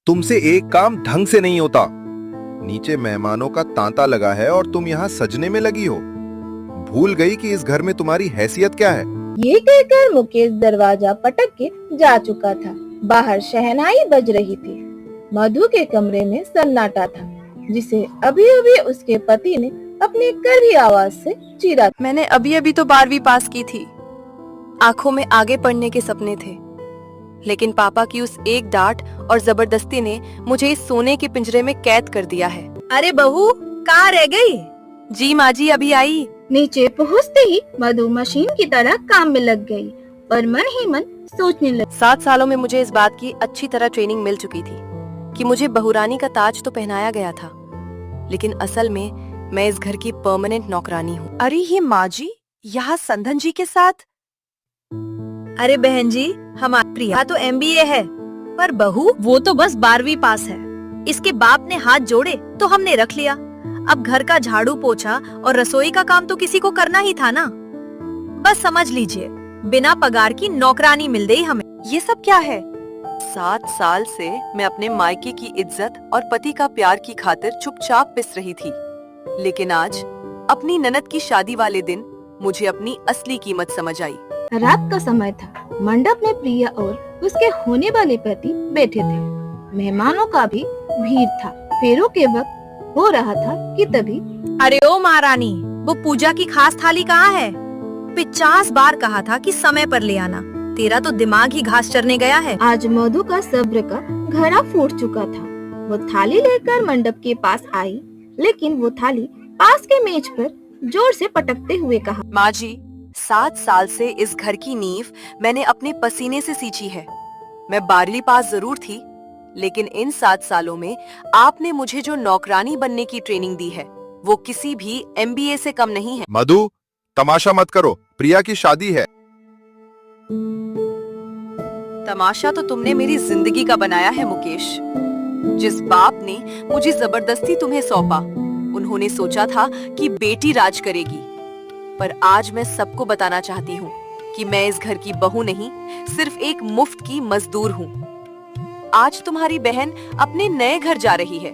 तुमसे एक काम ढंग से नहीं होता। नीचे मेहमानों का तांता लगा है और तुम यहाँ सजने में लगी हो। भूल गई कि इस घर में तुम्हारी हैसियत क्या है। ये कहकर मुकेश दरवाजा पटक के जा चुका था। बाहर शहनाई बज रही थी। मधु के कमरे में सन्नाटा था, जिसे अभी अभी उसके पति ने अपनी कड़वी आवाज से चीरा। मैंने अभी अभी तो 12वीं पास की थी। आंखों में आगे पढ़ने के सपने थे, लेकिन पापा की उस एक डांट और जबरदस्ती ने मुझे इस सोने के पिंजरे में कैद कर दिया है। अरे बहू, कहाँ रह गई? जी माँ जी, अभी आई। नीचे पहुँचते ही मधु मशीन की तरह काम में लग गई और मन ही मन सोचने लगी। 7 सालों में मुझे इस बात की अच्छी तरह ट्रेनिंग मिल चुकी थी कि मुझे बहुरानी का ताज तो पहनाया गया था, लेकिन असल में मैं इस घर की परमानेंट नौकरानी हूँ। अरे ये माँ जी यहाँ संधन जी के साथ? अरे बहन जी, हमारी प्रिया तो MBA है, पर बहू वो तो बस 12वीं पास है। इसके बाप ने हाथ जोड़े तो हमने रख लिया। अब घर का झाड़ू पोछा और रसोई का काम तो किसी को करना ही था ना। बस समझ लीजिए, बिना पगार की नौकरानी मिल गई हमें। ये सब क्या है? 7 साल से मैं अपने मायके की इज्जत और पति का प्यार की खातिर चुपचाप पिस रही थी, लेकिन आज अपनी ननद की शादी वाले दिन मुझे अपनी असली कीमत समझ आई। रात का समय था। मंडप में प्रिया और उसके होने वाले पति बैठे थे। मेहमानों का भी भीड़ था। फेरों के वक्त हो रहा था कि तभी अरे ओ महारानी, वो पूजा की खास थाली कहाँ है? 50 बार कहा था कि समय पर ले आना। तेरा तो दिमाग ही घास चरने गया है। आज मधु का सब्र का घड़ा फूट चुका था। वो थाली लेकर मंडप के पास आई, लेकिन वो थाली पास के मेज पर जोर से पटकते हुए कहा, माँ जी, 7 साल से इस घर की नींव मैंने अपने पसीने से सींची है। मैं 12वीं पास जरूर थी, लेकिन इन 7 सालों में आपने मुझे जो नौकरानी बनने की ट्रेनिंग दी है, वो किसी भी MBA से कम नहीं है। मधु, तमाशा मत करो, प्रिया की शादी है। तमाशा तो तुमने मेरी जिंदगी का बनाया है मुकेश। जिस बाप ने मुझे जबरदस्ती तुम्हें सौंपा, उन्होंने सोचा था कि बेटी राज करेगी, पर आज मैं सबको बताना चाहती हूँ कि मैं इस घर की बहू नहीं, सिर्फ एक मुफ्त की मजदूर हूँ। आज तुम्हारी बहन अपने नए घर जा रही है।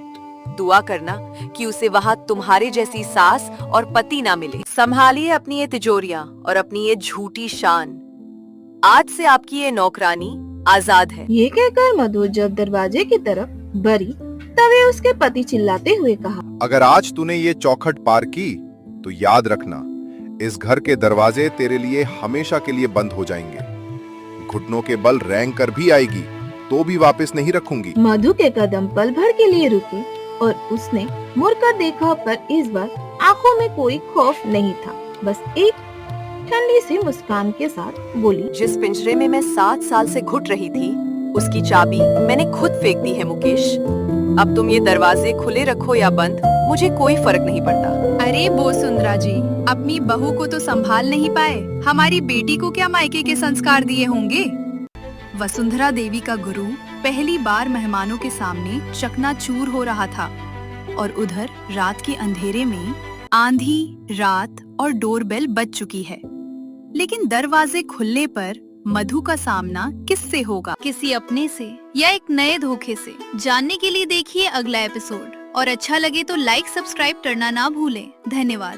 दुआ करना कि उसे वहाँ तुम्हारे जैसी सास और पति ना मिले। संभालिए अपनी ये तिजोरियां और अपनी ये झूठी शान। आज से आपकी ये नौकरानी आजाद है। ये कहकर मधु जब दरवाजे की तरफ बढ़ी, तभी उसके पति चिल्लाते हुए कहा, अगर आज तूने ये चौखट पार की तो याद रखना, इस घर के दरवाजे तेरे लिए हमेशा के लिए बंद हो जाएंगे। घुटनों के बल रेंग कर भी आएगी तो भी वापस नहीं रखूंगी। मधु के कदम पल भर के लिए रुके और उसने मुड़कर देखा, पर इस बार आंखों में कोई खौफ नहीं था, बस एक ठंडी सी मुस्कान के साथ बोली, जिस पिंजरे में मैं 7 साल से घुट रही थी, उसकी चाबी मैंने खुद फेंक दी है मुकेश। अब तुम ये दरवाजे खुले रखो या बंद, मुझे कोई फर्क नहीं पड़ता। अरे बोसुंदरा जी, अपनी बहू को तो संभाल नहीं पाए, हमारी बेटी को क्या मायके के संस्कार दिए होंगे? वसुंधरा देवी का गुरु पहली बार मेहमानों के सामने चकनाचूर हो रहा था, और उधर रात के अंधेरे में आंधी, रात और डोरबेल बज चुकी है। लेकिन दरवाजे खुलने पर मधु का सामना किससे होगा? किसी अपने से या एक नए धोखे से? जानने के लिए देखिए अगला एपिसोड, और अच्छा लगे तो लाइक सब्सक्राइब करना ना भूलें। धन्यवाद।